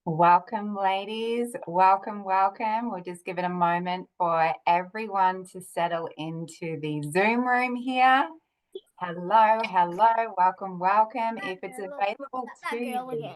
Welcome, ladies. Welcome, welcome. We'll just give it a moment for everyone to settle into the Zoom room here. Hello, hello, welcome, welcome. If it's available to you,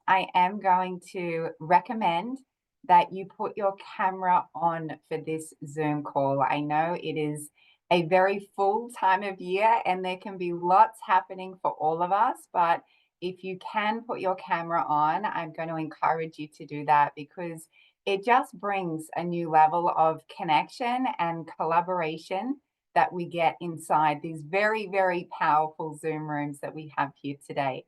I am going to recommend that you put your camera on for this Zoom call. I know it is a very full time of year and there can be lots happening for all of us, but if you can put your camera on, I'm going to encourage you to do that because it just brings a new level of connection and collaboration that we get inside these very, very powerful Zoom rooms that we have here today.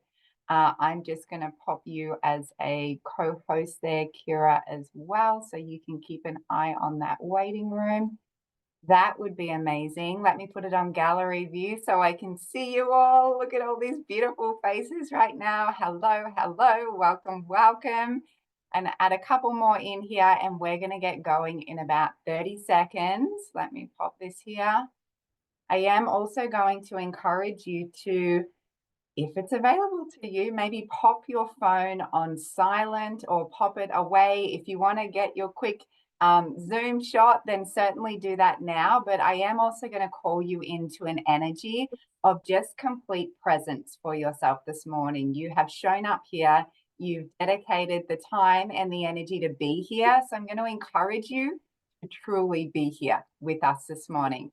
I'm just going to pop you as a co-host there, Kira, as well, so you can keep an eye on that waiting room. That would be amazing. Let me put it on gallery view so I can see you all. Look at all these beautiful faces right now. Hello, hello, welcome, welcome. And add a couple more in here and we're going to get going in about 30 seconds. Let me pop this here. I am also going to encourage you to, if it's available to you, maybe pop your phone on silent or pop it away. If you want to get your quick Zoom shot, then certainly do that now. But I am also going to call you into an energy of just complete presence for yourself this morning. You have shown up here. You've dedicated the time and the energy to be here. So I'm going to encourage you to truly be here with us this morning.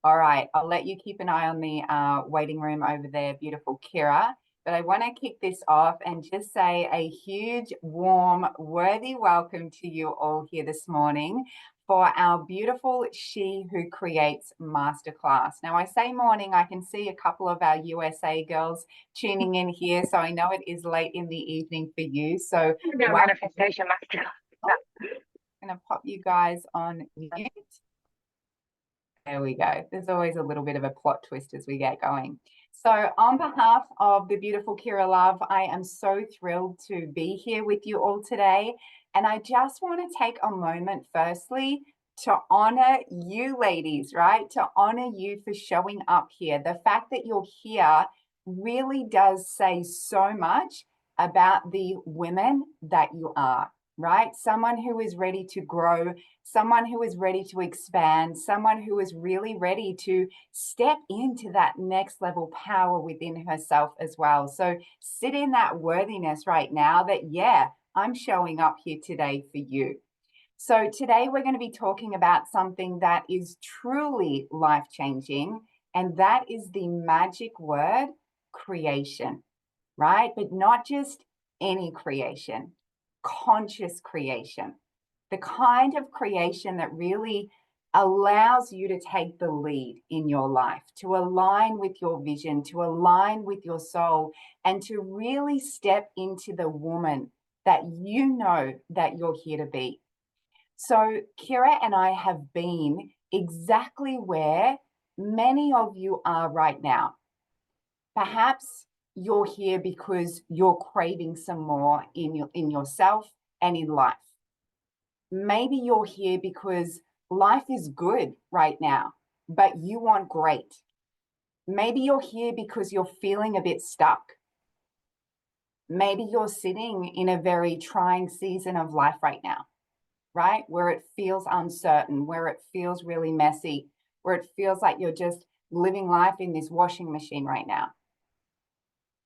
All right, I'll let you keep an eye on the waiting room over there, beautiful Kira. But I want to kick this off and just say a huge, warm, worthy welcome to you all here this morning for our beautiful She Who Creates Masterclass. Now, I say morning, I can see a couple of our USA girls tuning in here, so I know it is late in the evening for you. So, manifestation masterclass. I'm going to pop you guys on mute. There we go. There's always a little bit of a plot twist as we get going. So on behalf of the beautiful Kira Love, I am so thrilled to be here with you all today. And I just want to take a moment, firstly, to honor you ladies, right? To honor you for showing up here. The fact that you're here really does say so much about the women that you are, right? Someone who is ready to grow, someone who is ready to expand, someone who is really ready to step into that next level power within herself as well. So sit in that worthiness right now that, yeah, I'm showing up here today for you. So today we're going to be talking about something that is truly life-changing, and that is the magic word creation, right? But not just any creation, conscious creation, the kind of creation that really allows you to take the lead in your life, to align with your vision, to align with your soul, and to really step into the woman that you know that you're here to be. So Kira and I have been exactly where many of you are right now. Perhaps you're here because you're craving some more in yourself and in life. Maybe you're here because life is good right now, but you want great. Maybe you're here because you're feeling a bit stuck. Maybe you're sitting in a very trying season of life right now, right? Where it feels uncertain, where it feels really messy, where it feels like you're just living life in this washing machine right now.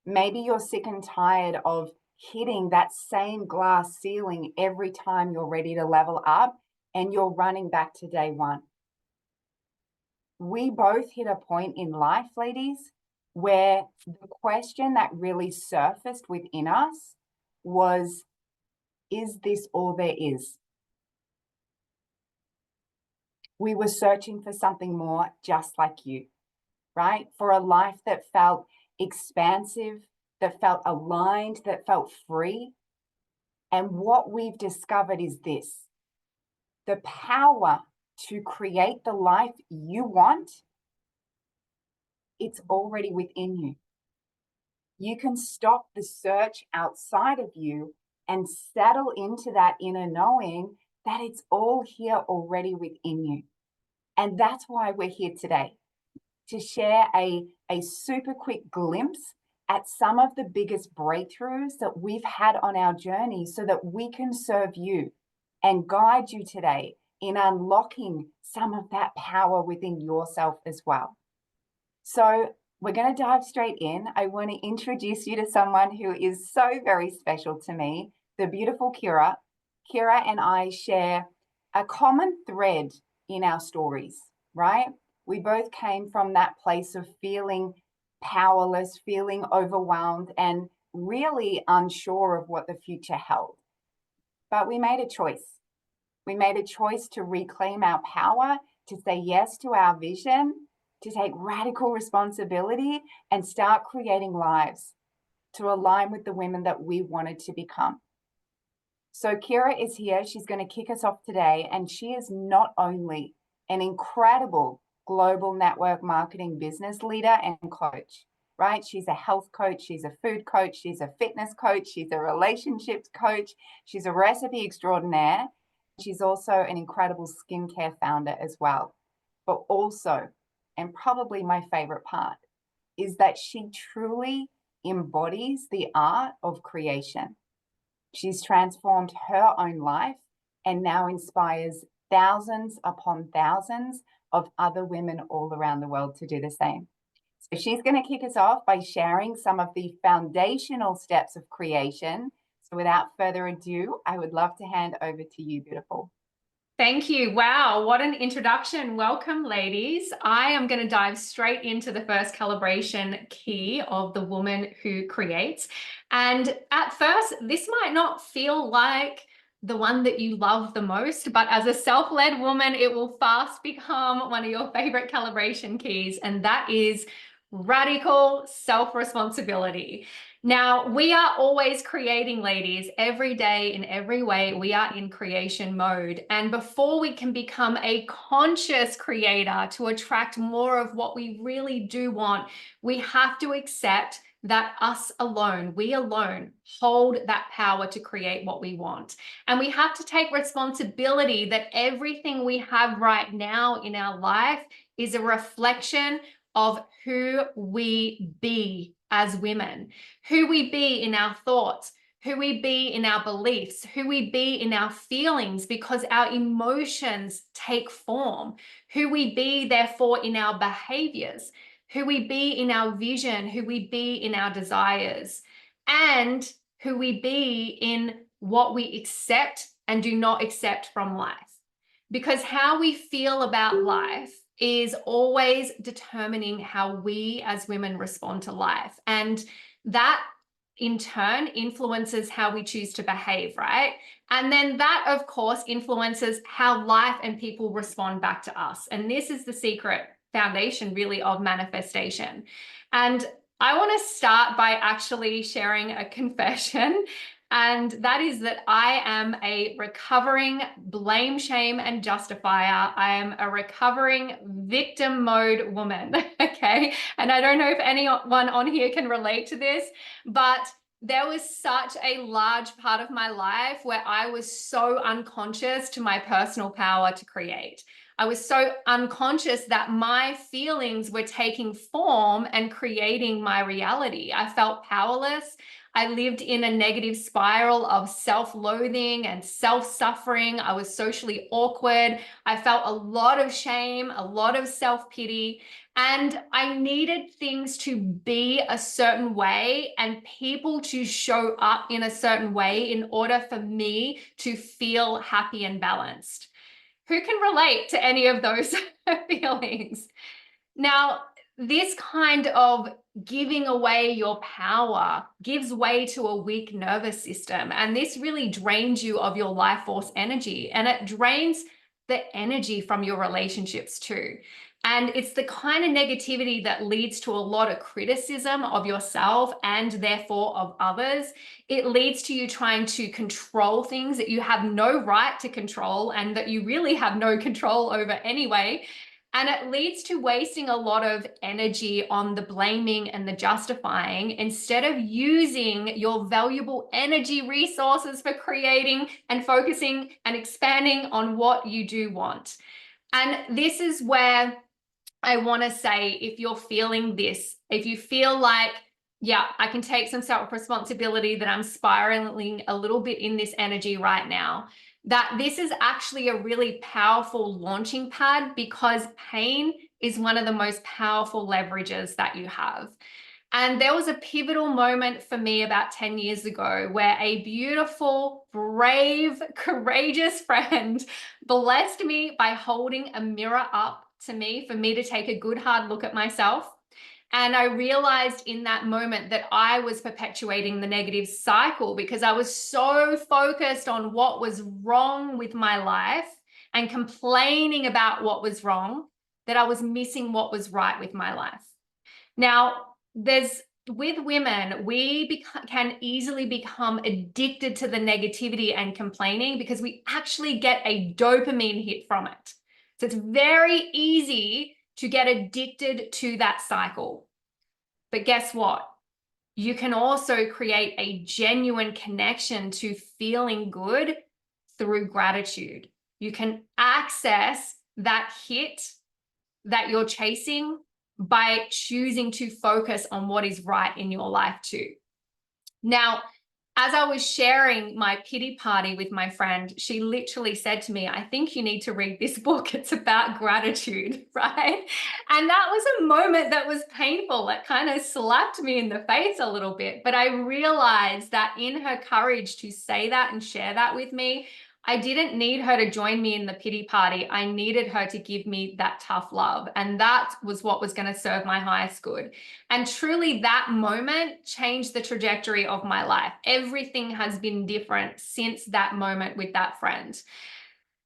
Maybe you're sick and tired of hitting that same glass ceiling every time you're ready to level up and you're running back to day one. We both hit a point in life, ladies, where the question that really surfaced within us was, is this all there is? We were searching for something more just like you, right? For a life that felt expansive, that felt aligned, that felt free. And what we've discovered is this: the power to create the life you want, it's already within you. You can stop the search outside of you and settle into that inner knowing that it's all here already within you. And that's why we're here today, to share a super quick glimpse at some of the biggest breakthroughs that we've had on our journey so that we can serve you and guide you today in unlocking some of that power within yourself as well. So we're going to dive straight in. I want to introduce you to someone who is so very special to me, the beautiful Kira. Kira and I share a common thread in our stories, right? We both came from that place of feeling powerless, feeling overwhelmed, and really unsure of what the future held. But we made a choice. We made a choice to reclaim our power, to say yes to our vision, to take radical responsibility and start creating lives to align with the women that we wanted to become. So Kira is here. She's going to kick us off today. And she is not only an incredible global network marketing business leader and coach, right? She's a health coach. She's a food coach. She's a fitness coach. She's a relationships coach. She's a recipe extraordinaire. She's also an incredible skincare founder as well. But also, and probably my favorite part, is that she truly embodies the art of creation. She's transformed her own life and now inspires thousands upon thousands of other women all around the world to do the same. So she's going to kick us off by sharing some of the foundational steps of creation. So without further ado, I would love to hand over to you, beautiful. Thank you. Wow, what an introduction. Welcome, ladies. I am going to dive straight into the first calibration key of the woman who creates. And at first, this might not feel like the one that you love the most, but as a self-led woman, it will fast become one of your favorite calibration keys, and that is radical self-responsibility. Now, we are always creating, ladies, every day in every way. We are in creation mode. And before we can become a conscious creator to attract more of what we really do want, we have to accept that us alone, we alone, hold that power to create what we want. And we have to take responsibility that everything we have right now in our life is a reflection of who we be as women, who we be in our thoughts, who we be in our beliefs, who we be in our feelings, because our emotions take form, who we be, therefore, in our behaviors, who we be in our vision, who we be in our desires, and who we be in what we accept and do not accept from life. Because how we feel about life is always determining how we as women respond to life. And that in turn influences how we choose to behave, right? And then that, of course, influences how life and people respond back to us. And this is the secret foundation, really, of manifestation. And I want to start by actually sharing a confession. And that is that I am a recovering blame, shame, and justifier. I am a recovering victim mode woman, okay? And I don't know if anyone on here can relate to this, but there was such a large part of my life where I was so unconscious to my personal power to create. I was so unconscious that my feelings were taking form and creating my reality. I felt powerless. I lived in a negative spiral of self-loathing and self-suffering. I was socially awkward. I felt a lot of shame, a lot of self-pity, and I needed things to be a certain way and people to show up in a certain way in order for me to feel happy and balanced. Who can relate to any of those feelings? Now, this kind of giving away your power gives way to a weak nervous system. And this really drains you of your life force energy. And it drains the energy from your relationships too. And it's the kind of negativity that leads to a lot of criticism of yourself and therefore of others. It leads to you trying to control things that you have no right to control and that you really have no control over anyway. And it leads to wasting a lot of energy on the blaming and the justifying instead of using your valuable energy resources for creating and focusing and expanding on what you do want. And this is where I want to say, if you're feeling this, if you feel like Yeah, I can take some self-responsibility that I'm spiraling a little bit in this energy right now. That this is actually a really powerful launching pad because pain is one of the most powerful leverages that you have. And there was a pivotal moment for me about 10 years ago where a beautiful, brave, courageous friend blessed me by holding a mirror up to me for me to take a good hard look at myself. And I realized in that moment that I was perpetuating the negative cycle because I was so focused on what was wrong with my life and complaining about what was wrong that I was missing what was right with my life. Now, with women, we can easily become addicted to the negativity and complaining because we actually get a dopamine hit from it. So it's very easy to get addicted to that cycle. But guess what? You can also create a genuine connection to feeling good through gratitude. You can access that hit that you're chasing by choosing to focus on what is right in your life too. Now, as I was sharing my pity party with my friend, she literally said to me, I think you need to read this book. It's about gratitude, right? And that was a moment that was painful. It kind of slapped me in the face a little bit. But I realized that in her courage to say that and share that with me, I didn't need her to join me in the pity party. I needed her to give me that tough love. And that was what was going to serve my highest good. And truly, that moment changed the trajectory of my life. Everything has been different since that moment with that friend.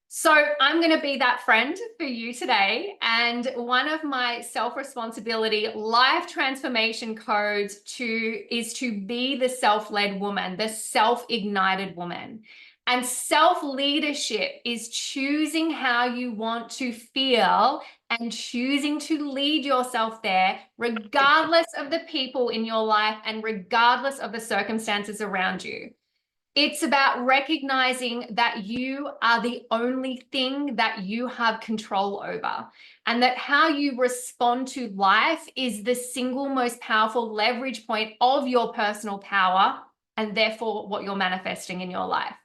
So I'm going to be that friend for you today. And one of my self-responsibility life transformation codes is to be the self-led woman, the self-ignited woman. And self-leadership is choosing how you want to feel and choosing to lead yourself there, regardless of the people in your life and regardless of the circumstances around you. It's about recognizing that you are the only thing that you have control over, and that how you respond to life is the single most powerful leverage point of your personal power, and therefore what you're manifesting in your life.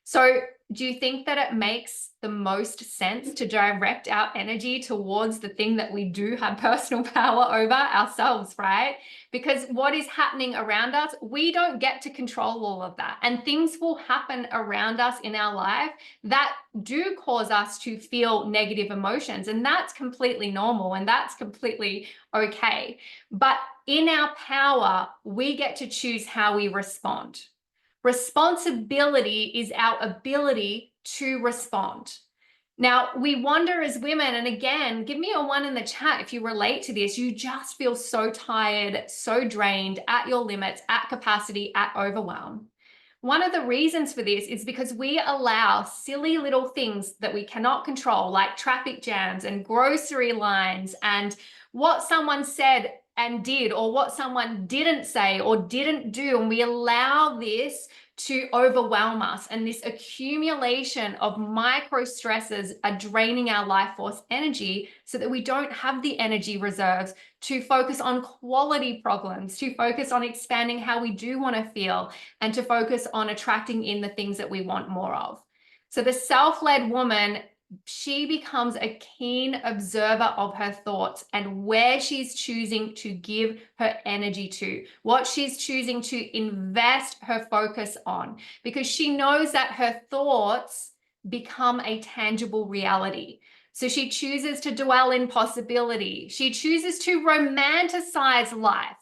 So do you think that it makes the most sense to direct our energy towards the thing that we do have personal power over ourselves, right? Because what is happening around us, we don't get to control all of that. And things will happen around us in our life that do cause us to feel negative emotions. And that's completely normal and that's completely okay. But in our power, we get to choose how we respond. Responsibility is our ability to respond. Now, we wonder as women, and again, give me a 1 in the chat if you relate to this. You just feel so tired, so drained, at your limits, at capacity, at overwhelm. One of the reasons for this is because we allow silly little things that we cannot control, like traffic jams and grocery lines and what someone said and did, or what someone didn't say or didn't do. And we allow this to overwhelm us. And this accumulation of micro stresses are draining our life force energy so that we don't have the energy reserves to focus on quality problems, to focus on expanding how we do want to feel, and to focus on attracting in the things that we want more of. So the self-led woman, she becomes a keen observer of her thoughts and where she's choosing to give her energy to, what she's choosing to invest her focus on, because she knows that her thoughts become a tangible reality. So she chooses to dwell in possibility. She chooses to romanticize life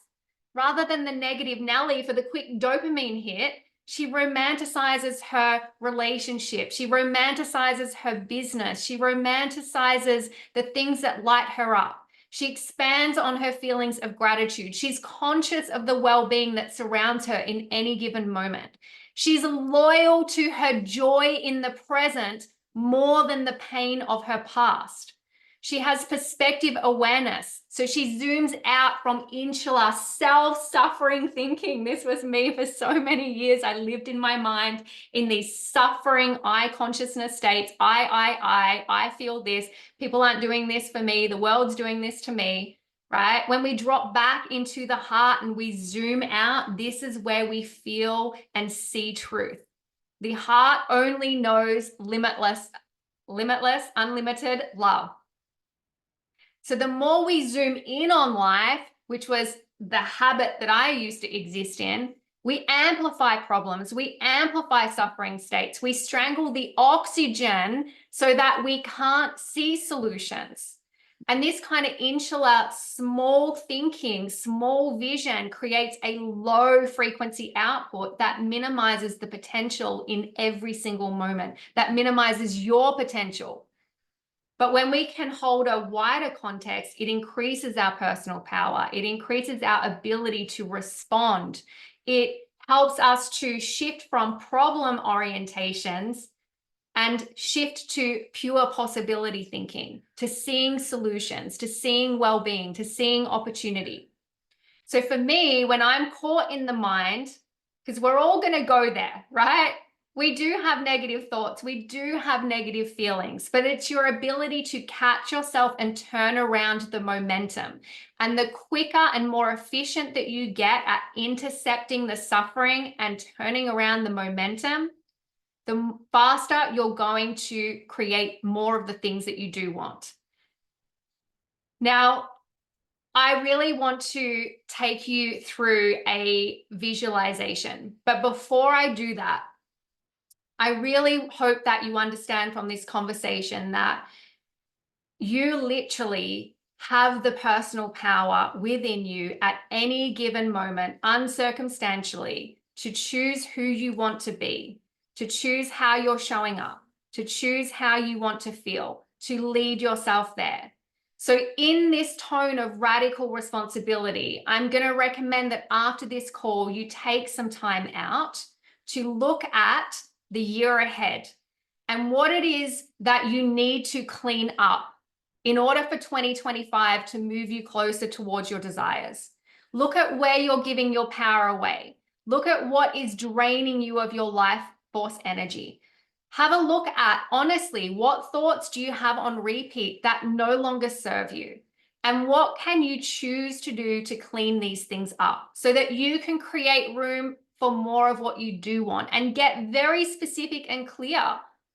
rather than the negative Nelly for the quick dopamine hit. She romanticizes her relationship. She romanticizes her business. She romanticizes the things that light her up. She expands on her feelings of gratitude. She's conscious of the well-being that surrounds her in any given moment. She's loyal to her joy in the present more than the pain of her past. She has perspective awareness. So she zooms out from inshallah, self-suffering thinking. This was me for so many years. I lived in my mind in these suffering I consciousness states. I feel this. People aren't doing this for me. The world's doing this to me. right? When we drop back into the heart and we zoom out, this is where we feel and see truth. The heart only knows limitless, unlimited love. So the more we zoom in on life, which was the habit that I used to exist in, we amplify problems, we amplify suffering states, we strangle the oxygen so that we can't see solutions. And this kind of insular, small thinking, small vision creates a low frequency output that minimizes the potential in every single moment, that minimizes your potential. But when we can hold a wider context, it increases our personal power. It increases our ability to respond. It helps us to shift from problem orientations and shift to pure possibility thinking, to seeing solutions, to seeing well-being, to seeing opportunity. So for me, when I'm caught in the mind, because we're all going to go there, right? We do have negative thoughts. We do have negative feelings, but it's your ability to catch yourself and turn around the momentum. And the quicker and more efficient that you get at intercepting the suffering and turning around the momentum, the faster you're going to create more of the things that you do want. Now, I really want to take you through a visualization, but before I do that, I really hope that you understand from this conversation that you literally have the personal power within you at any given moment, uncircumstantially, to choose who you want to be, to choose how you're showing up, to choose how you want to feel, to lead yourself there. So in this tone of radical responsibility, I'm going to recommend that after this call, you take some time out to look at the year ahead and what it is that you need to clean up in order for 2025 to move you closer towards your desires. Look at where you're giving your power away. Look at what is draining you of your life force energy. Have a look at, honestly, what thoughts do you have on repeat that no longer serve you? And what can you choose to do to clean these things up so that you can create room for more of what you do want and get very specific and clear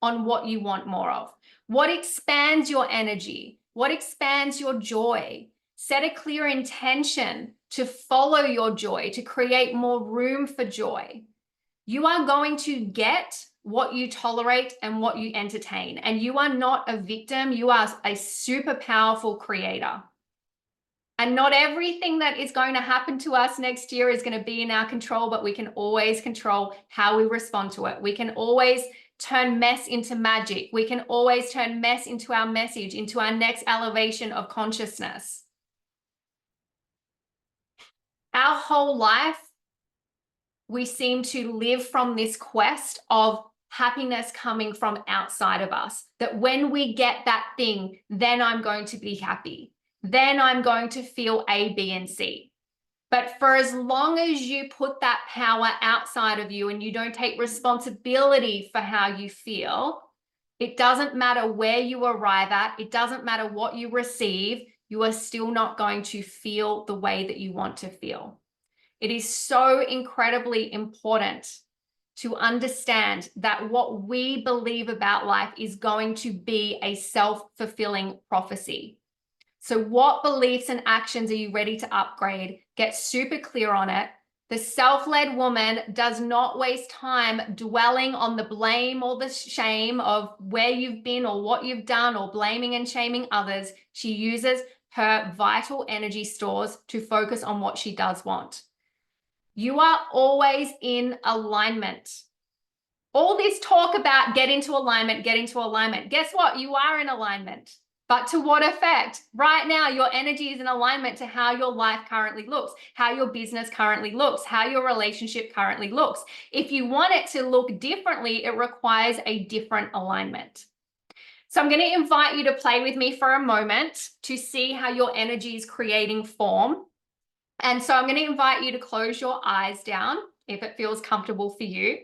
on what you want more of. What expands your energy? What expands your joy? Set a clear intention to follow your joy, to create more room for joy. You are going to get what you tolerate and what you entertain. And you are not a victim. You are a super powerful creator. And not everything that is going to happen to us next year is going to be in our control, but we can always control how we respond to it. We can always turn mess into magic. We can always turn mess into our message, into our next elevation of consciousness. Our whole life, we seem to live from this quest of happiness coming from outside of us, that when we get that thing, then I'm going to be happy. Then I'm going to feel A, B, and C. But for as long as you put that power outside of you and you don't take responsibility for how you feel, it doesn't matter where you arrive at, it doesn't matter what you receive, you are still not going to feel the way that you want to feel. It is so incredibly important to understand that what we believe about life is going to be a self-fulfilling prophecy. So what beliefs and actions are you ready to upgrade? Get super clear on it. The self-led woman does not waste time dwelling on the blame or the shame of where you've been or what you've done or blaming and shaming others. She uses her vital energy stores to focus on what she does want. You are always in alignment. All this talk about get into alignment, get into alignment. Guess what? You are in alignment. But to what effect? Right now, your energy is in alignment to how your life currently looks, how your business currently looks, how your relationship currently looks. If you want it to look differently, it requires a different alignment. So I'm going to invite you to play with me for a moment to see how your energy is creating form. And so I'm going to invite you to close your eyes down if it feels comfortable for you.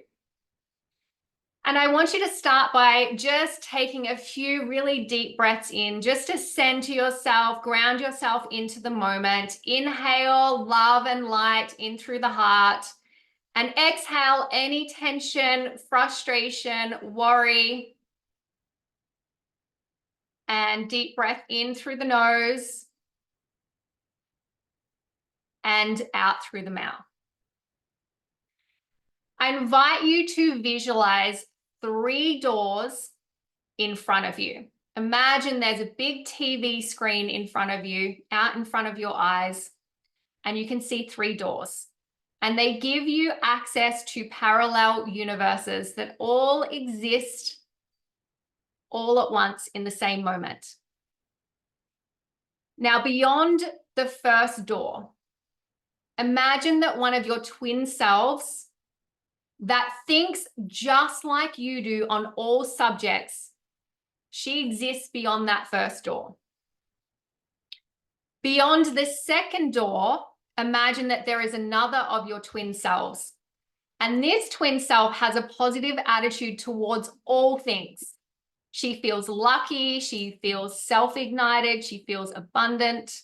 And I want you to start by just taking a few really deep breaths in, just to center yourself, ground yourself into the moment. Inhale love and light in through the heart, and exhale any tension, frustration, worry. And deep breath in through the nose and out through the mouth. I invite you to visualize 3 doors in front of you. Imagine there's a big TV screen in front of you, out in front of your eyes, and you can see 3 doors. And they give you access to parallel universes that all exist all at once in the same moment. Now, beyond the first door, imagine that one of your twin selves that thinks just like you do on all subjects, she exists beyond that first door. Beyond the second door, imagine that there is another of your twin selves. And this twin self has a positive attitude towards all things. She feels lucky, she feels self-ignited, she feels abundant.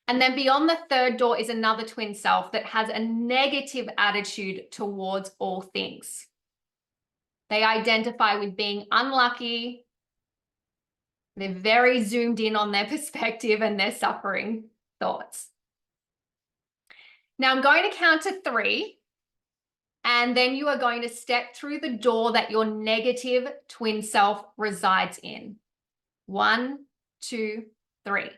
And then beyond the third door is another twin self that has a negative attitude towards all things. They identify with being unlucky. They're very zoomed in on their perspective and their suffering thoughts. Now I'm going to count to 3, and then you are going to step through the door that your negative twin self resides in. 1, 2, 3.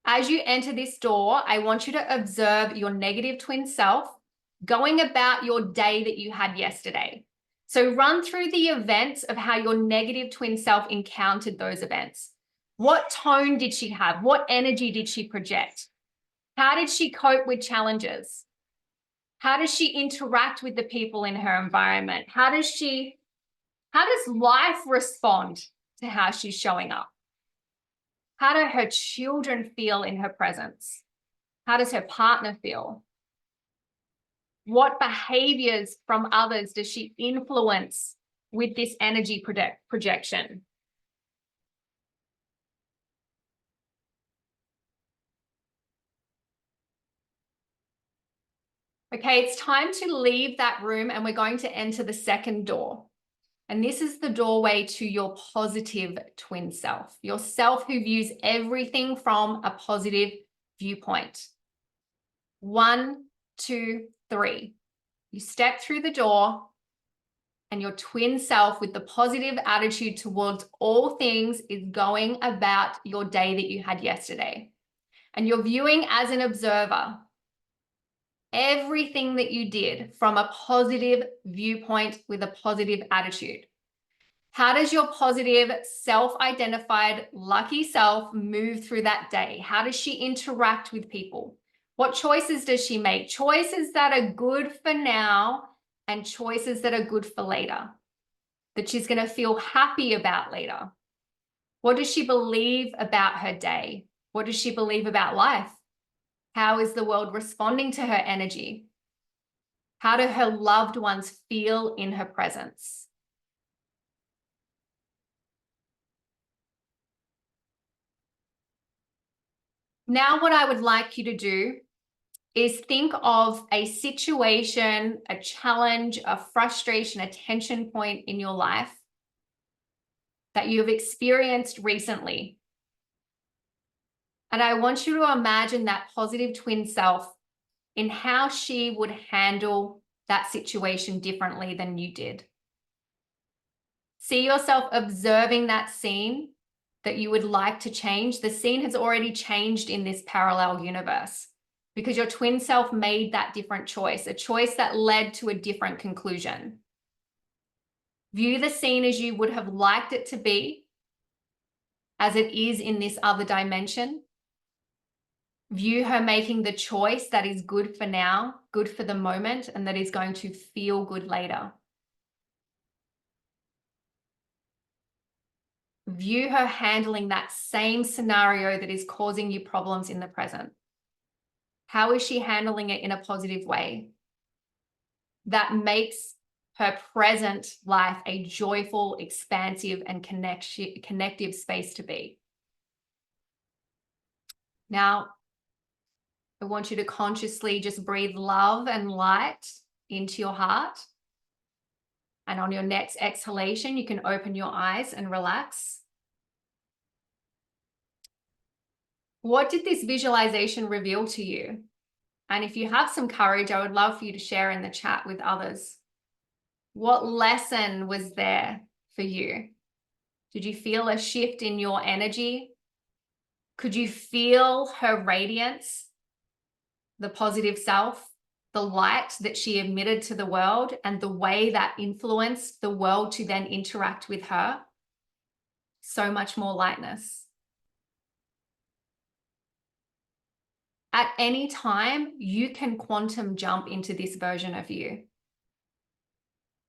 As you enter this door, I want you to observe your negative twin self going about your day that you had yesterday. So run through the events of how your negative twin self encountered those events. What tone did she have? What energy did she project? How did she cope with challenges? How does she interact with the people in her environment? How does life respond to how she's showing up? How do her children feel in her presence? How does her partner feel? What behaviors from others does she influence with this energy projection? Okay, it's time to leave that room, and we're going to enter the second door. And this is the doorway to your positive twin self, your self who views everything from a positive viewpoint. 1, 2, 3. You step through the door, and your twin self with the positive attitude towards all things is going about your day that you had yesterday. And you're viewing as an observer everything that you did from a positive viewpoint with a positive attitude. How does your positive, self-identified, lucky self move through that day? How does she interact with people? What choices does she make? Choices that are good for now and choices that are good for later, that she's going to feel happy about later. What does she believe about her day? What does she believe about life? How is the world responding to her energy? How do her loved ones feel in her presence? Now, what I would like you to do is think of a situation, a challenge, a frustration, a tension point in your life that you have experienced recently. And I want you to imagine that positive twin self in how she would handle that situation differently than you did. See yourself observing that scene that you would like to change. The scene has already changed in this parallel universe because your twin self made that different choice, a choice that led to a different conclusion. View the scene as you would have liked it to be, as it is in this other dimension. View her making the choice that is good for now, good for the moment, and that is going to feel good later. View her handling that same scenario that is causing you problems in the present. How is she handling it in a positive way that makes her present life a joyful, expansive, and connective space to be. Now, I want you to consciously just breathe love and light into your heart. And on your next exhalation, you can open your eyes and relax. What did this visualization reveal to you? And if you have some courage, I would love for you to share in the chat with others. What lesson was there for you? Did you feel a shift in your energy? Could you feel her radiance, the positive self, the light that she emitted to the world, and the way that influenced the world to then interact with her? So much more lightness. At any time, you can quantum jump into this version of you.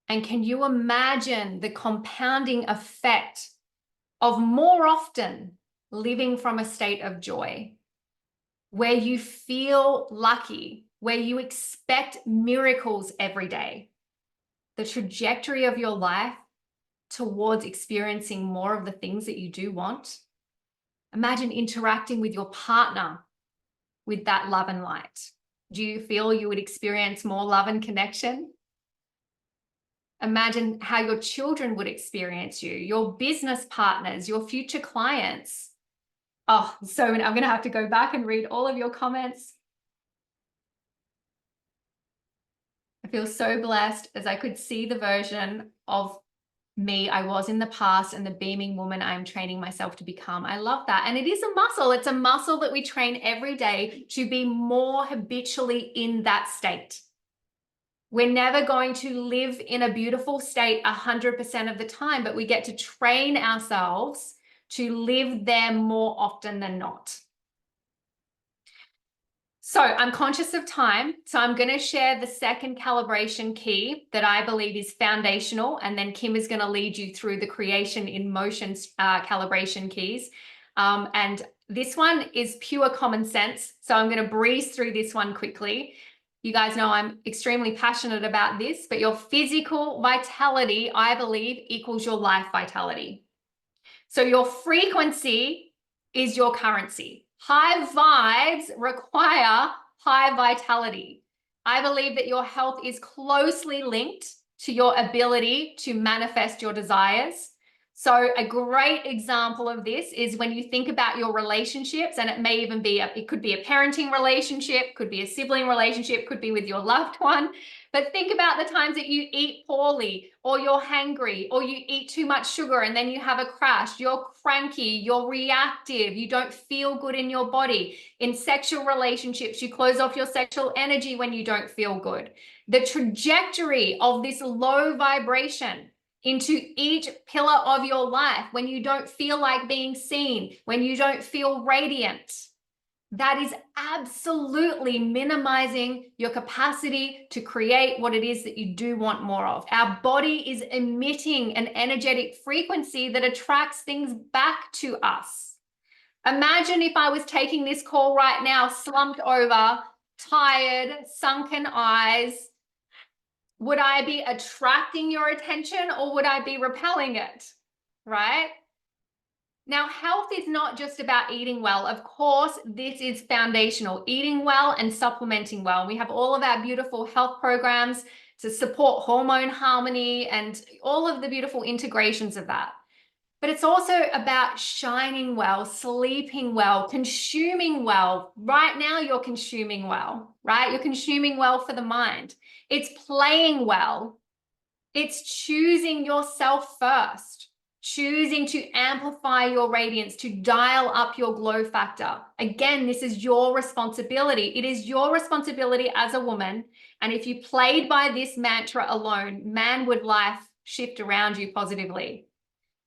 And can you imagine the compounding effect of more often living from a state of joy, where you feel lucky, where you expect miracles every day? The trajectory of your life towards experiencing more of the things that you do want. Imagine interacting with your partner with that love and light. Do you feel you would experience more love and connection? Imagine how your children would experience you, your business partners, your future clients. Oh, so I'm going to have to go back and read all of your comments. I feel so blessed as I could see the version of me I was in the past and the beaming woman I'm training myself to become. I love that. And it is a muscle. It's a muscle that we train every day to be more habitually in that state. We're never going to live in a beautiful state 100% of the time, but we get to train ourselves to live there more often than not. So I'm conscious of time, so I'm going to share the second calibration key that I believe is foundational, and then Kim is going to lead you through the creation in motion calibration keys. And this one is pure common sense, so I'm going to breeze through this one quickly. You guys know I'm extremely passionate about this, but your physical vitality, I believe, equals your life vitality. So your frequency is your currency. High vibes require high vitality. I believe that your health is closely linked to your ability to manifest your desires. So a great example of this is when you think about your relationships, and it may even be, it could be a parenting relationship, could be a sibling relationship, could be with your loved one. But think about the times that you eat poorly, or you're hangry, or you eat too much sugar and then you have a crash. You're cranky, you're reactive, you don't feel good in your body. In sexual relationships, you close off your sexual energy when you don't feel good. The trajectory of this low vibration into each pillar of your life, when you don't feel like being seen, when you don't feel radiant, that is absolutely minimizing your capacity to create what it is that you do want more of. Our body is emitting an energetic frequency that attracts things back to us. Imagine if I was taking this call right now, slumped over, tired, sunken eyes. Would I be attracting your attention or would I be repelling it? Right? Now, health is not just about eating well. Of course, this is foundational, eating well and supplementing well. We have all of our beautiful health programs to support hormone harmony and all of the beautiful integrations of that. But it's also about shining well, sleeping well, consuming well. Right now, you're consuming well, right? You're consuming well for the mind. It's playing well. It's choosing yourself first. Choosing to amplify your radiance, to dial up your glow factor. Again, this is your responsibility. It is your responsibility as a woman. And if you played by this mantra alone, man, would life shift around you positively.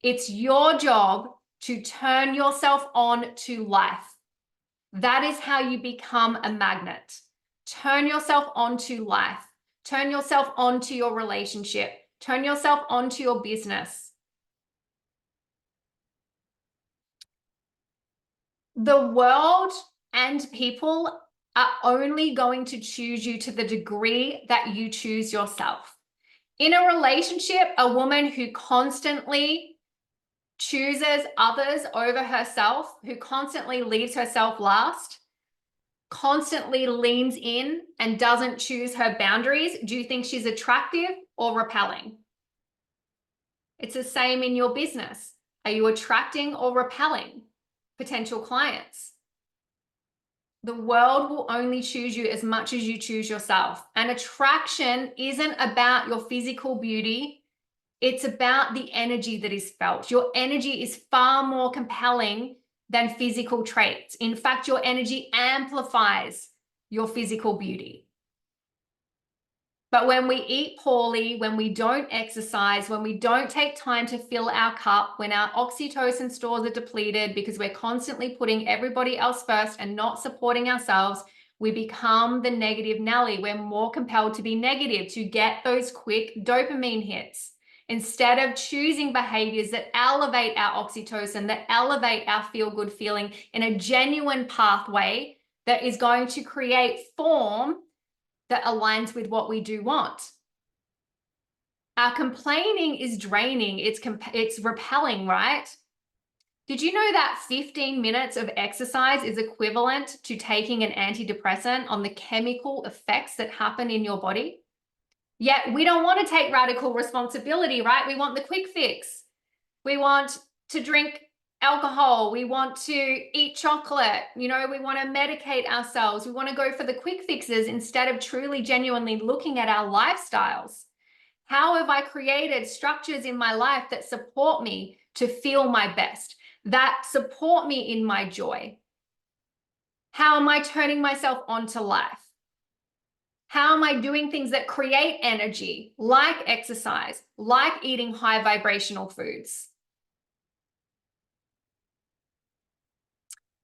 It's your job to turn yourself on to life. That is how you become a magnet. Turn yourself on to life. Turn yourself on to your relationship. Turn yourself on to your business. The world and people are only going to choose you to the degree that you choose yourself. In a relationship, a woman who constantly chooses others over herself, who constantly leaves herself last, constantly leans in and doesn't choose her boundaries, do you think she's attractive or repelling? It's the same in your business. Are you attracting or repelling potential clients? The world will only choose you as much as you choose yourself. And attraction isn't about your physical beauty. It's about the energy that is felt. Your energy is far more compelling than physical traits. In fact, your energy amplifies your physical beauty. But when we eat poorly, when we don't exercise, when we don't take time to fill our cup, when our oxytocin stores are depleted because we're constantly putting everybody else first and not supporting ourselves, we become the negative Nelly. We're more compelled to be negative, to get those quick dopamine hits, instead of choosing behaviors that elevate our oxytocin, that elevate our feel-good feeling in a genuine pathway that is going to create form that aligns with what we do want. Our complaining is draining. It's repelling, right? Did you know that 15 minutes of exercise is equivalent to taking an antidepressant on the chemical effects that happen in your body? Yet we don't want to take radical responsibility, right? We want the quick fix. We want to drink alcohol. We want to eat chocolate. We want to medicate ourselves. We want to go for the quick fixes instead of truly, genuinely looking at our lifestyles. How have I created structures in my life that support me to feel my best, that support me in my joy? How am I turning myself onto life? How am I doing things that create energy, like exercise, like eating high vibrational foods?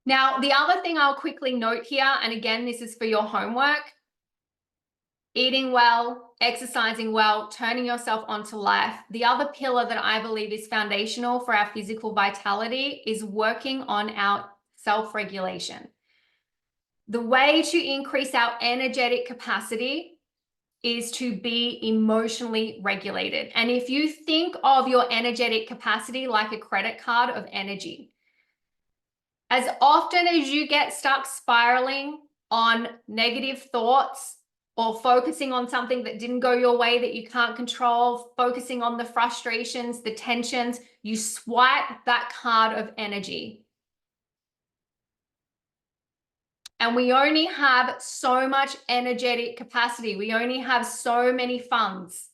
Now, the other thing I'll quickly note here, and again, this is for your homework, eating well, exercising well, turning yourself onto life. The other pillar that I believe is foundational for our physical vitality is working on our self-regulation. The way to increase our energetic capacity is to be emotionally regulated. And if you think of your energetic capacity like a credit card of energy, as often as you get stuck spiraling on negative thoughts or focusing on something that didn't go your way that you can't control, focusing on the frustrations, the tensions, you swipe that card of energy. And we only have so much energetic capacity. We only have so many funds.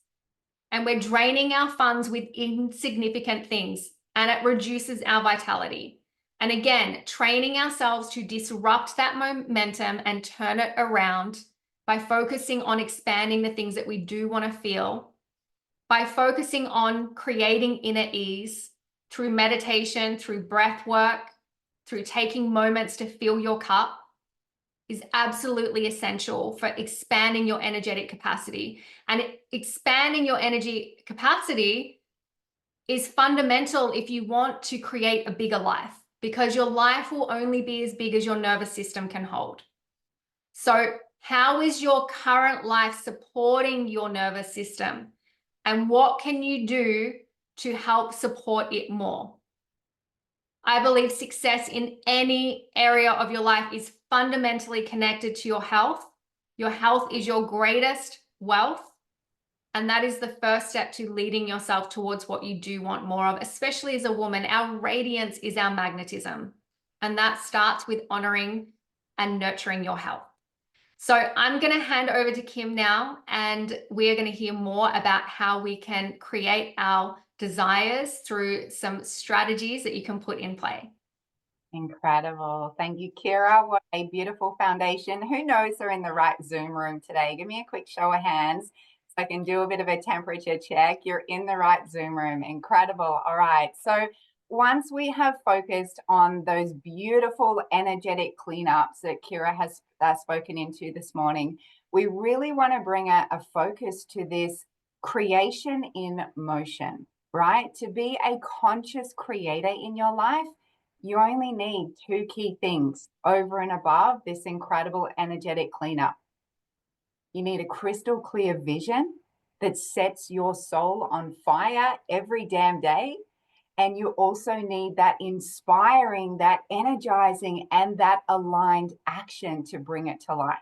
And we're draining our funds with insignificant things, and it reduces our vitality. And again, training ourselves to disrupt that momentum and turn it around by focusing on expanding the things that we do want to feel, by focusing on creating inner ease through meditation, through breath work, through taking moments to fill your cup, is absolutely essential for expanding your energetic capacity. And expanding your energy capacity is fundamental if you want to create a bigger life, because your life will only be as big as your nervous system can hold. So how is your current life supporting your nervous system? And what can you do to help support it more? I believe success in any area of your life is fundamentally connected to your health. Your health is your greatest wealth. And that is the first step to leading yourself towards what you do want more of, especially as a woman. Our radiance is our magnetism. And that starts with honoring and nurturing your health. So I'm going to hand over to Kim now, and we're going to hear more about how we can create our desires through some strategies that you can put in play. Incredible. Thank you, Kira. What a beautiful foundation. Who knows they're in the right Zoom room today? Give me a quick show of hands so I can do a bit of a temperature check. You're in the right Zoom room. Incredible. All right. So once we have focused on those beautiful energetic cleanups that Kira has spoken into this morning, we really want to bring a focus to this creation in motion, right? To be a conscious creator in your life, you only need two key things over and above this incredible energetic cleanup. You need a crystal clear vision, that sets your soul on fire every damn day. And you also need that inspiring, that energizing, and that aligned action to bring it to life.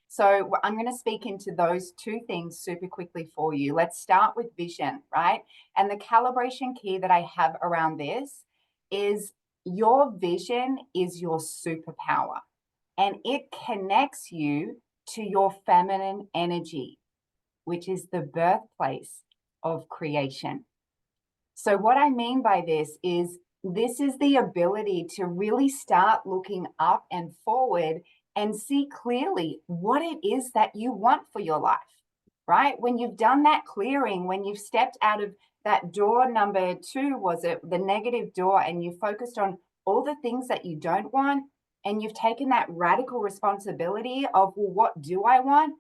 So I'm going to speak into those two things super quickly for you. Let's start with vision, right? And the calibration key that I have around this is your vision is your superpower, and it connects you to your feminine energy, which is the birthplace of creation. So what I mean by this is the ability to really start looking up and forward and see clearly what it is that you want for your life, right? When you've done that clearing, when you've stepped out of that door number 2, was it the negative door, and you focused on all the things that you don't want, and you've taken that radical responsibility of, well, what do I want?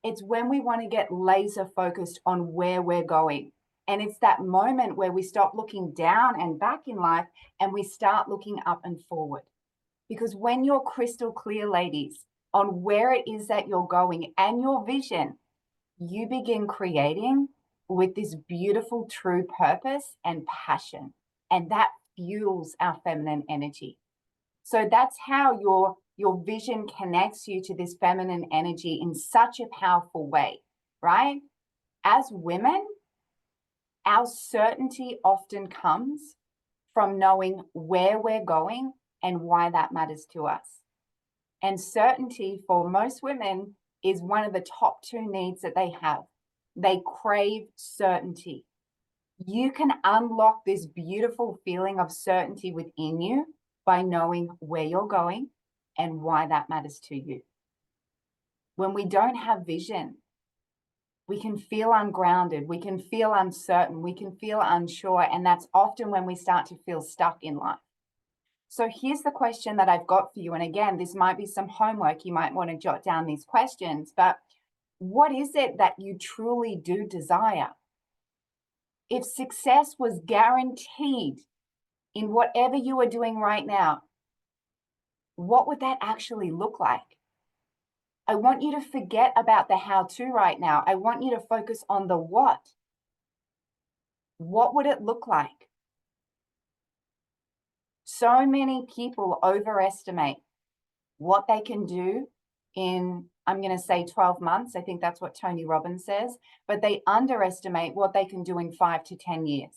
It's when we want to get laser focused on where we're going. And it's that moment where we stop looking down and back in life and we start looking up and forward. Because when you're crystal clear, ladies, on where it is that you're going and your vision, you begin creating with this beautiful, true purpose and passion. And that fuels our feminine energy. So that's how your vision connects you to this feminine energy in such a powerful way, right? As women, our certainty often comes from knowing where we're going and why that matters to us. And certainty for most women is one of the top 2 needs that they have. They crave certainty. You can unlock this beautiful feeling of certainty within you by knowing where you're going and why that matters to you. When we don't have vision, we can feel ungrounded, we can feel uncertain, we can feel unsure, and that's often when we start to feel stuck in life. So here's the question that I've got for you. And again, this might be some homework. You might want to jot down these questions, but what is it that you truly do desire? If success was guaranteed in whatever you are doing right now, what would that actually look like? I want you to forget about the how-to right now. I want you to focus on the what. What would it look like? So many people overestimate what they can do in, I'm going to say 12 months. I think that's what Tony Robbins says, but they underestimate what they can do in 5 to 10 years.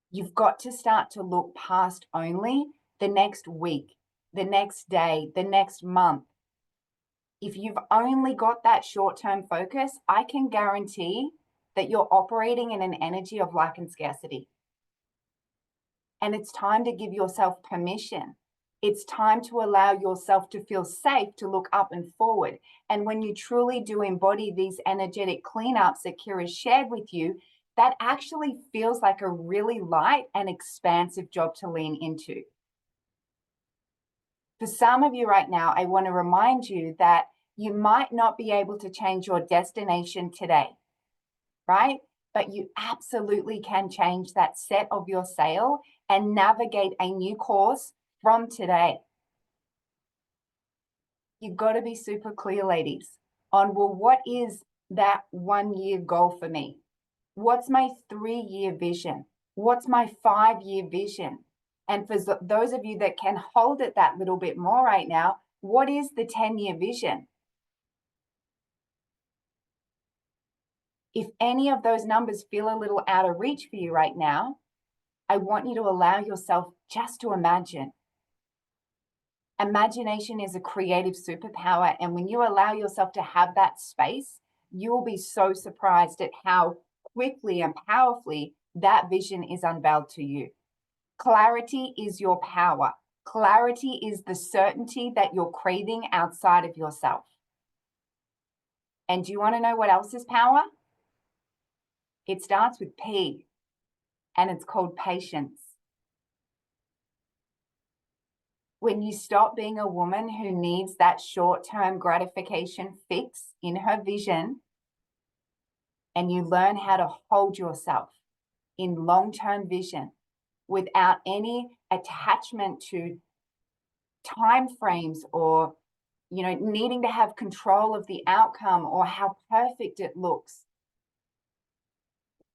You've got to start to look past only the next week, the next day, the next month. If you've only got that short-term focus, I can guarantee that you're operating in an energy of lack and scarcity. And it's time to give yourself permission. It's time to allow yourself to feel safe to look up and forward. And when you truly do embody these energetic cleanups that Kira shared with you, that actually feels like a really light and expansive job to lean into. For some of you right now, I want to remind you that you might not be able to change your destination today, right? But you absolutely can change that set of your sail and navigate a new course from today. You've got to be super clear, ladies, on, well, what is that 1-year goal for me? What's my 3-year vision? What's my 5-year vision? And for those of you that can hold it that little bit more right now, what is the 10-year vision? If any of those numbers feel a little out of reach for you right now, I want you to allow yourself just to imagine. Imagination is a creative superpower. And when you allow yourself to have that space, you will be so surprised at how quickly and powerfully that vision is unveiled to you. Clarity is your power. Clarity is the certainty that you're craving outside of yourself. And do you want to know what else is power? It starts with P, and it's called patience. When you stop being a woman who needs that short-term gratification fix in her vision, and you learn how to hold yourself in long-term vision without any attachment to time frames or, needing to have control of the outcome or how perfect it looks.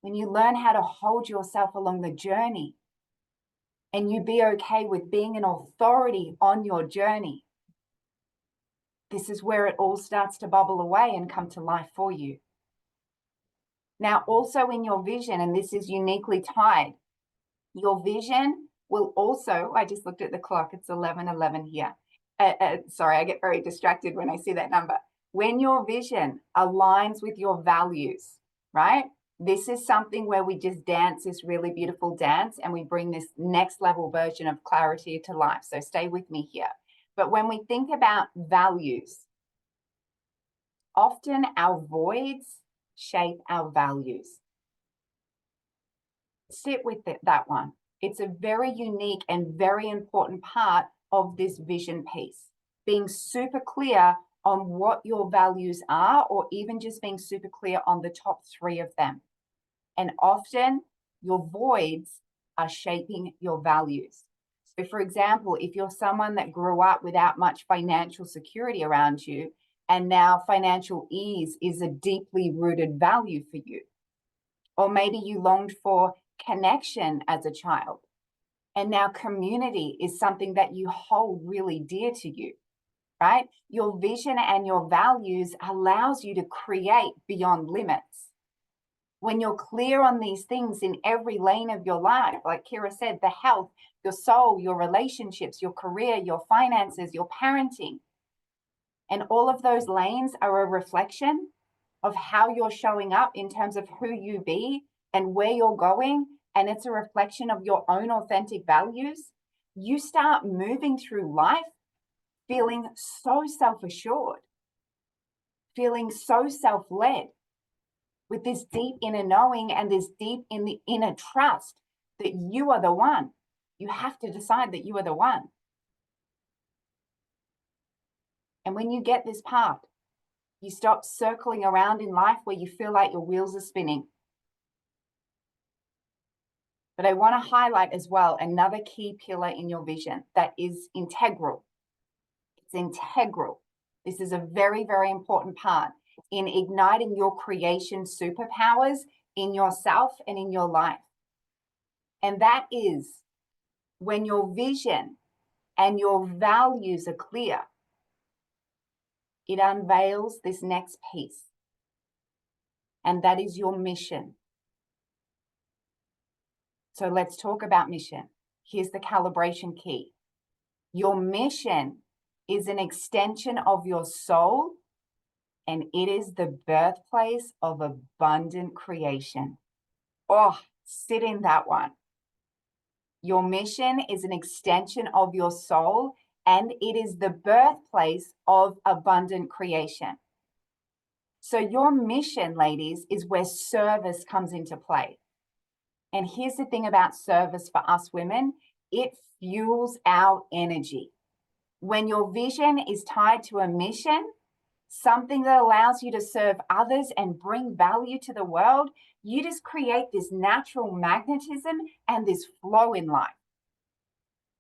when you learn how to hold yourself along the journey, and you be okay with being an authority on your journey, this is where it all starts to bubble away and come to life for you. Now, also in your vision, and this is uniquely tied, your vision will also, I just looked at the clock, it's 11:11 here. Sorry, I get very distracted when I see that number. When your vision aligns with your values, right? This is something where we just dance this really beautiful dance and we bring this next level version of clarity to life. So stay with me here. But when we think about values, often our voids shape our values. Sit with that one. It's a very unique and very important part of this vision piece. Being super clear on what your values are, or even just being super clear on the top 3 of them. And often your voids are shaping your values. So for example, if you're someone that grew up without much financial security around you, and now financial ease is a deeply rooted value for you, or maybe you longed for connection as a child, and now community is something that you hold really dear to you, right? Your vision and your values allows you to create beyond limits. When you're clear on these things in every lane of your life, like Kira said, the health, your soul, your relationships, your career, your finances, your parenting, and all of those lanes are a reflection of how you're showing up in terms of who you be and where you're going, and it's a reflection of your own authentic values, you start moving through life feeling so self-assured, feeling so self-led, with this deep inner knowing and this deep in the inner trust that you are the one. You have to decide that you are the one. And when you get this part, you stop circling around in life where you feel like your wheels are spinning. But I want to highlight as well another key pillar in your vision that is integral. It's integral. This is a very, very important part in igniting your creation superpowers in yourself and in your life. And that is when your vision and your values are clear, it unveils this next piece. And that is your mission. So let's talk about mission. Here's the calibration key. Your mission is an extension of your soul, and it is the birthplace of abundant creation. Oh, sit in that one. Your mission is an extension of your soul, and it is the birthplace of abundant creation. So your mission, ladies, is where service comes into play. And here's the thing about service for us women, it fuels our energy. When your vision is tied to a mission, something that allows you to serve others and bring value to the world, you just create this natural magnetism and this flow in life.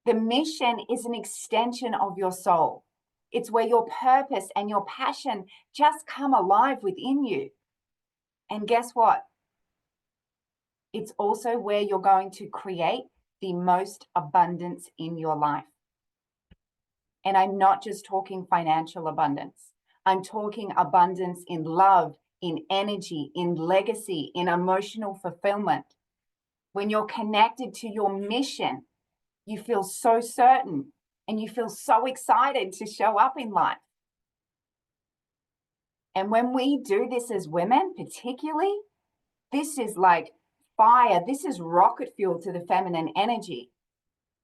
The mission is an extension of your soul. It's where your purpose and your passion just come alive within you. And guess what? It's also where you're going to create the most abundance in your life. And I'm not just talking financial abundance. I'm talking abundance in love, in energy, in legacy, in emotional fulfillment. When you're connected to your mission, you feel so certain and you feel so excited to show up in life. And when we do this as women, particularly, this is like fire. This is rocket fuel to the feminine energy.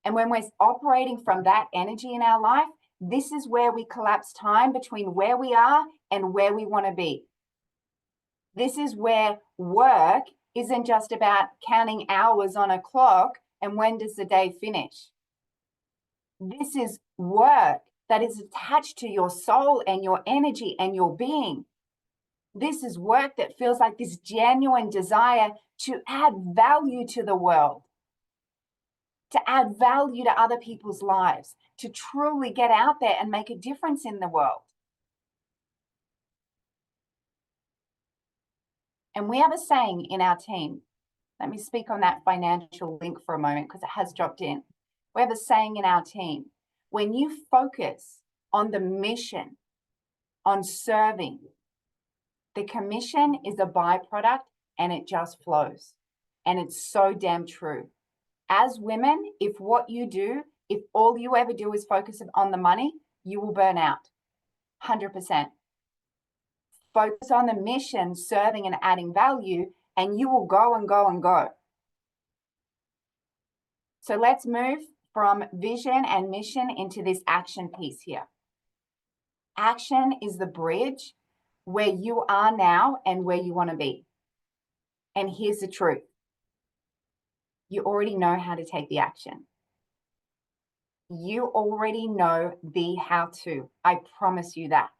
And when we're operating from that energy in our life, this is where we collapse time between where we are and where we want to be. This is where work isn't just about counting hours on a clock and when does the day finish. This is work that is attached to your soul and your energy and your being. This is work that feels like this genuine desire to add value to the world, to add value to other people's lives, to truly get out there and make a difference in the world. And we have a saying in our team. Let me speak on that financial link for a moment because it has dropped in. We have a saying in our team. When you focus on the mission, on serving, the commission is a byproduct and it just flows. And it's so damn true. As women, if what you do, if all you ever do is focus on the money, you will burn out. 100%. Focus on the mission, serving and adding value, and you will go and go and go. So let's move from vision and mission into this action piece here. Action is the bridge where you are now and where you want to be. And here's the truth. You already know how to take the action. You already know the how to. I promise you that.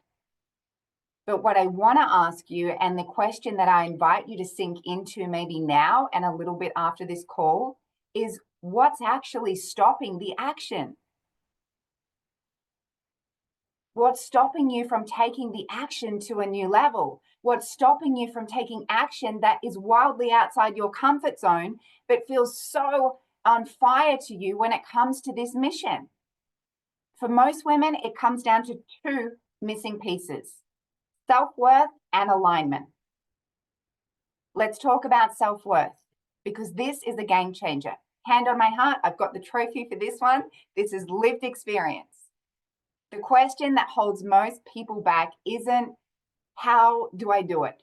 But what I want to ask you, and the question that I invite you to sink into maybe now and a little bit after this call, is what's actually stopping the action? What's stopping you from taking the action to a new level? What's stopping you from taking action that is wildly outside your comfort zone, but feels so on fire to you when it comes to this mission? For most women, it comes down to two missing pieces: self-worth and alignment. Let's talk about self-worth because this is a game changer. Hand on my heart, I've got the trophy for this one. This is lived experience. The question that holds most people back isn't, how do I do it?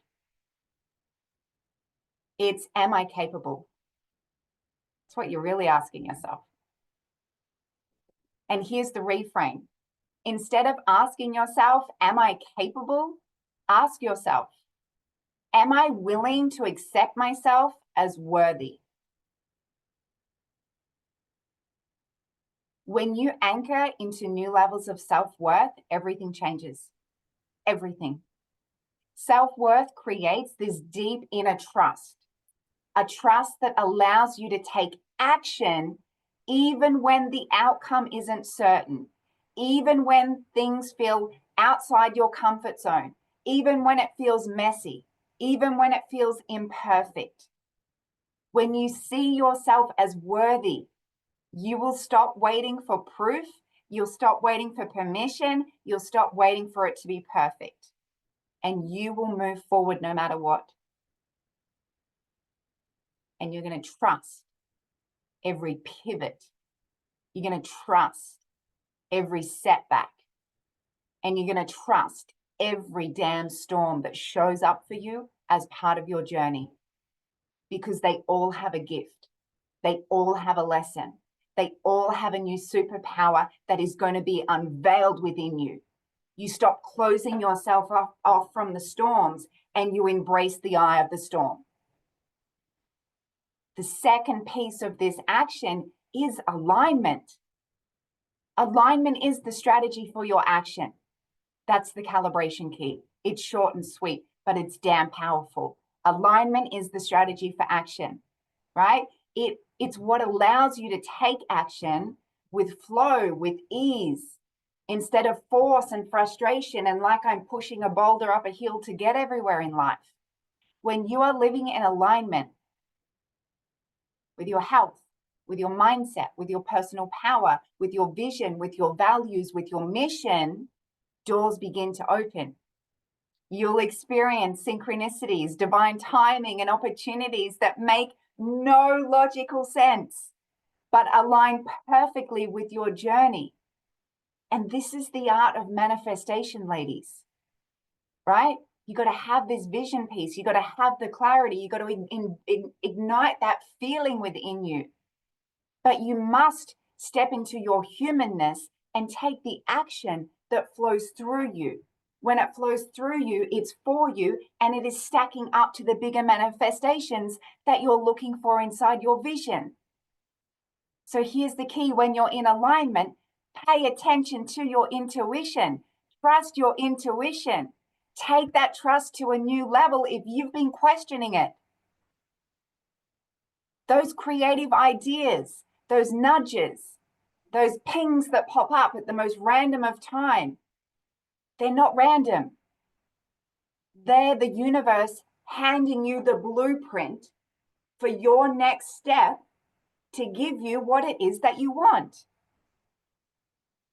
It's, am I capable? That's what you're really asking yourself. And here's the reframe. Instead of asking yourself, am I capable? Ask yourself, am I willing to accept myself as worthy? When you anchor into new levels of self-worth, everything changes. Everything. Self-worth creates this deep inner trust, a trust that allows you to take action even when the outcome isn't certain, even when things feel outside your comfort zone, even when it feels messy, even when it feels imperfect. When you see yourself as worthy, you will stop waiting for proof. You'll stop waiting for permission. You'll stop waiting for it to be perfect. And you will move forward no matter what. And you're going to trust every pivot. You're going to trust every setback. And you're going to trust every damn storm that shows up for you as part of your journey. Because they all have a gift. They all have a lesson. They all have a new superpower that is going to be unveiled within you. You stop closing yourself off from the storms and you embrace the eye of the storm. The second piece of this action is alignment. Alignment is the strategy for your action. That's the calibration key. It's short and sweet, but it's damn powerful. Alignment is the strategy for action, right? It's what allows you to take action with flow, with ease, instead of force and frustration and like I'm pushing a boulder up a hill to get everywhere in life. When you are living in alignment with your health, with your mindset, with your personal power, with your vision, with your values, with your mission, doors begin to open. You'll experience synchronicities, divine timing, and opportunities that make no logical sense, but align perfectly with your journey. And this is the art of manifestation, ladies, right? You got to have this vision piece. You got to have the clarity. You got to ignite that feeling within you. But you must step into your humanness and take the action that flows through you. When it flows through you, it's for you, and it is stacking up to the bigger manifestations that you're looking for inside your vision. So here's the key: when you're in alignment, pay attention to your intuition. Trust your intuition. Take that trust to a new level if you've been questioning it. Those creative ideas, those nudges, those pings that pop up at the most random of time, they're not random. They're the universe handing you the blueprint for your next step to give you what it is that you want.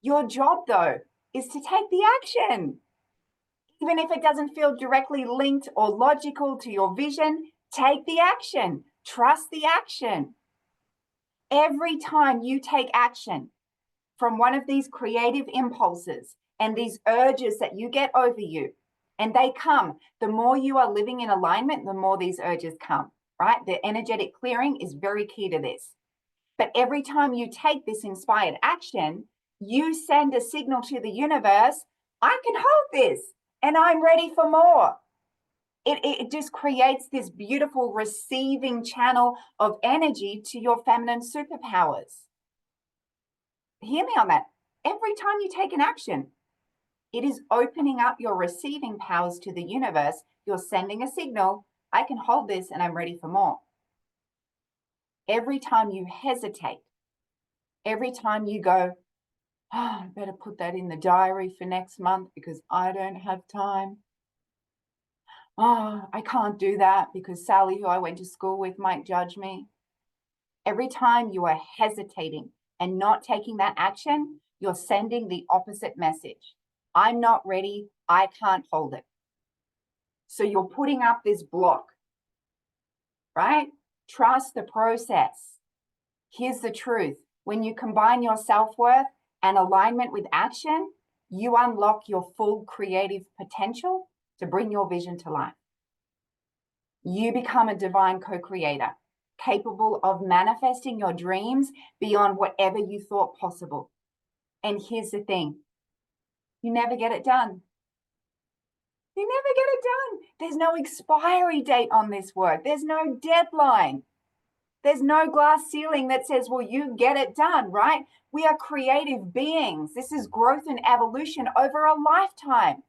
Your job, though, is to take the action. Even if it doesn't feel directly linked or logical to your vision, take the action. Trust the action. Every time you take action from one of these creative impulses and these urges that you get over you, and they come, the more you are living in alignment, the more these urges come, right? The energetic clearing is very key to this. But every time you take this inspired action, you send a signal to the universe, I can hold this and I'm ready for more. It just creates this beautiful receiving channel of energy to your feminine superpowers. Hear me on that. Every time you take an action, it is opening up your receiving powers to the universe. You're sending a signal, I can hold this and I'm ready for more. Every time you hesitate, every time you go, oh, I better put that in the diary for next month because I don't have time. Oh, I can't do that because Sally, who I went to school with, might judge me. Every time you are hesitating and not taking that action, you're sending the opposite message. I'm not ready. I can't hold it. So you're putting up this block, right? Trust the process. Here's the truth. When you combine your self-worth and alignment with action, you unlock your full creative potential to bring your vision to life. You become a divine co-creator, capable of manifesting your dreams beyond whatever you thought possible. And here's the thing, you never get it done. You never get it done. There's no expiry date on this work. There's no deadline. There's no glass ceiling that says, well, you get it done, right? We are creative beings. This is growth and evolution over a lifetime.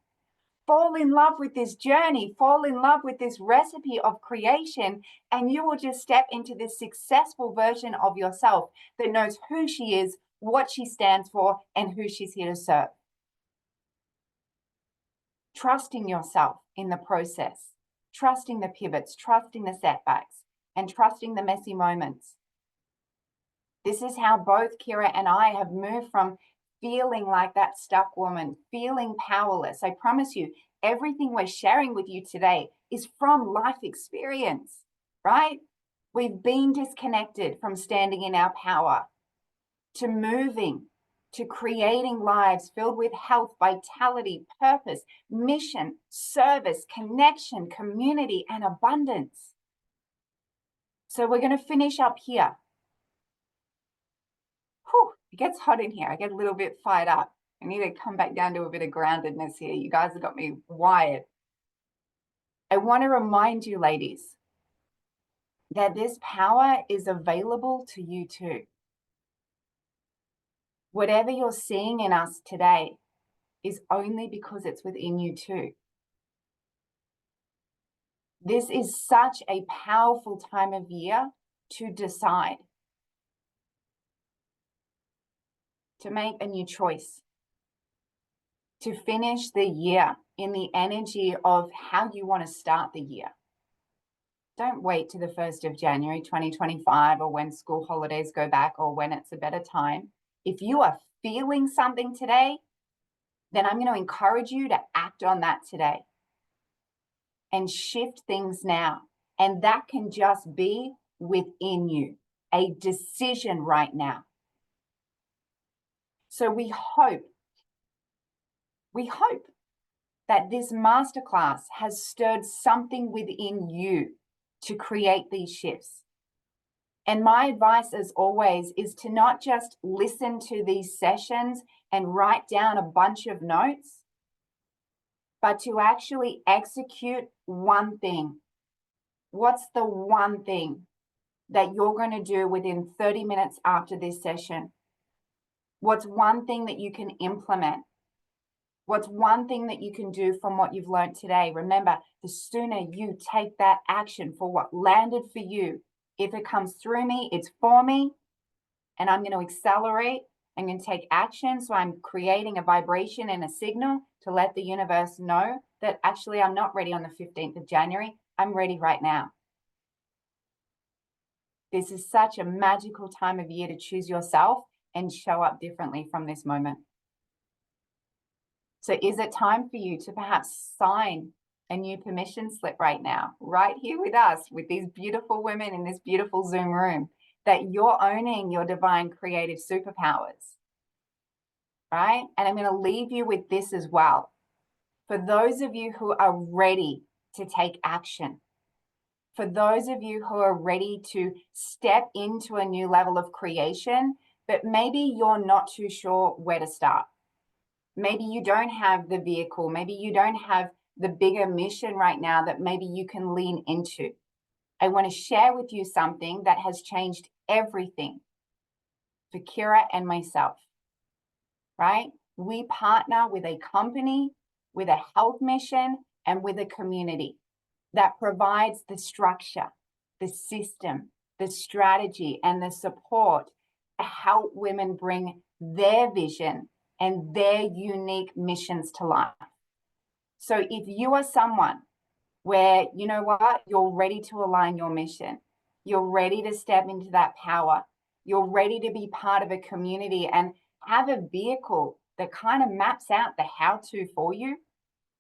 Fall in love with this journey, fall in love with this recipe of creation, and you will just step into this successful version of yourself that knows who she is, what she stands for, and who she's here to serve. Trusting yourself in the process, trusting the pivots, trusting the setbacks, and trusting the messy moments. This is how both Kira and I have moved from feeling like that stuck woman, feeling powerless. I promise you, everything we're sharing with you today is from life experience, right? We've been disconnected from standing in our power to moving, to creating lives filled with health, vitality, purpose, mission, service, connection, community, and abundance. So we're going to finish up here. Whew, it gets hot in here. I get a little bit fired up. I need to come back down to a bit of groundedness here. You guys have got me wired. I want to remind you, ladies, that this power is available to you too. Whatever you're seeing in us today is only because it's within you too. This is such a powerful time of year to decide, to make a new choice, to finish the year in the energy of how you want to start the year. Don't wait to the 1st of January 2025 or when school holidays go back or when it's a better time. If you are feeling something today, then I'm going to encourage you to act on that today and shift things now. And that can just be within you, a decision right now. So we hope that this masterclass has stirred something within you to create these shifts. And my advice, as always, is to not just listen to these sessions and write down a bunch of notes, but to actually execute one thing. What's the one thing that you're going to do within 30 minutes after this session? What's one thing that you can implement? What's one thing that you can do from what you've learned today? Remember, the sooner you take that action for what landed for you, if it comes through me, it's for me, and I'm going to accelerate. I'm going to take action. So I'm creating a vibration and a signal to let the universe know that actually I'm not ready on the 15th of January. I'm ready right now. This is such a magical time of year to choose yourself and show up differently from this moment. So is it time for you to perhaps sign a new permission slip right now, right here with us, with these beautiful women in this beautiful Zoom room, that you're owning your divine creative superpowers, right? And I'm going to leave you with this as well. For those of you who are ready to take action, for those of you who are ready to step into a new level of creation, but maybe you're not too sure where to start. Maybe you don't have the vehicle. Maybe you don't have the bigger mission right now that maybe you can lean into. I want to share with you something that has changed everything for Kira and myself, right? We partner with a company, with a health mission, and with a community that provides the structure, the system, the strategy, and the support to help women bring their vision and their unique missions to life. So if you are someone where, you know what, you're ready to align your mission, you're ready to step into that power, you're ready to be part of a community and have a vehicle that kind of maps out the how-to for you,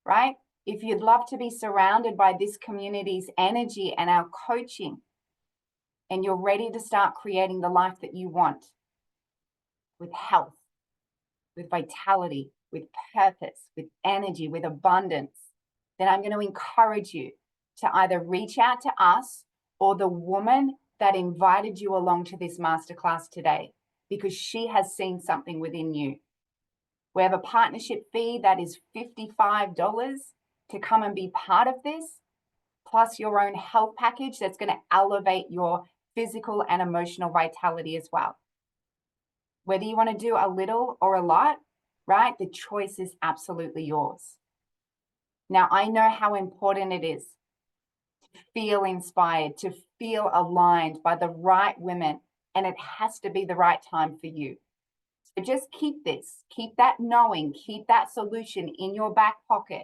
right? If you'd love to be surrounded by this community's energy and our coaching, and you're ready to start creating the life that you want with health, with vitality, with purpose, with energy, with abundance, then I'm going to encourage you to either reach out to us or the woman that invited you along to this masterclass today, because she has seen something within you. We have a partnership fee that is $55 to come and be part of this, plus your own health package that's going to elevate your physical and emotional vitality as well. Whether you want to do a little or a lot, right? The choice is absolutely yours. Now, I know how important it is to feel inspired, to feel aligned by the right women, and it has to be the right time for you. So just keep this, keep that knowing, keep that solution in your back pocket.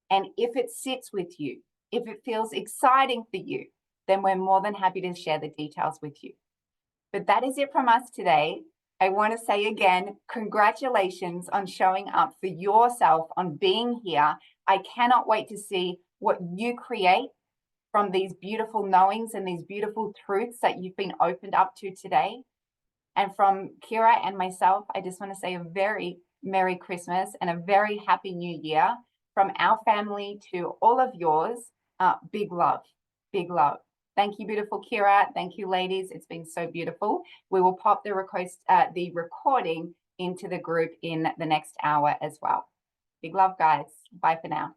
And if it sits with you, if it feels exciting for you, then we're more than happy to share the details with you. But that is it from us today. I want to say again, congratulations on showing up for yourself, on being here. I cannot wait to see what you create from these beautiful knowings and these beautiful truths that you've been opened up to today. And from Kira and myself, I just want to say a very Merry Christmas and a very Happy New Year from our family to all of yours. Big love, big love. Thank you, beautiful Kira. Thank you, ladies. It's been so beautiful. We will pop the recording into the group in the next hour as well. Big love, guys. Bye for now.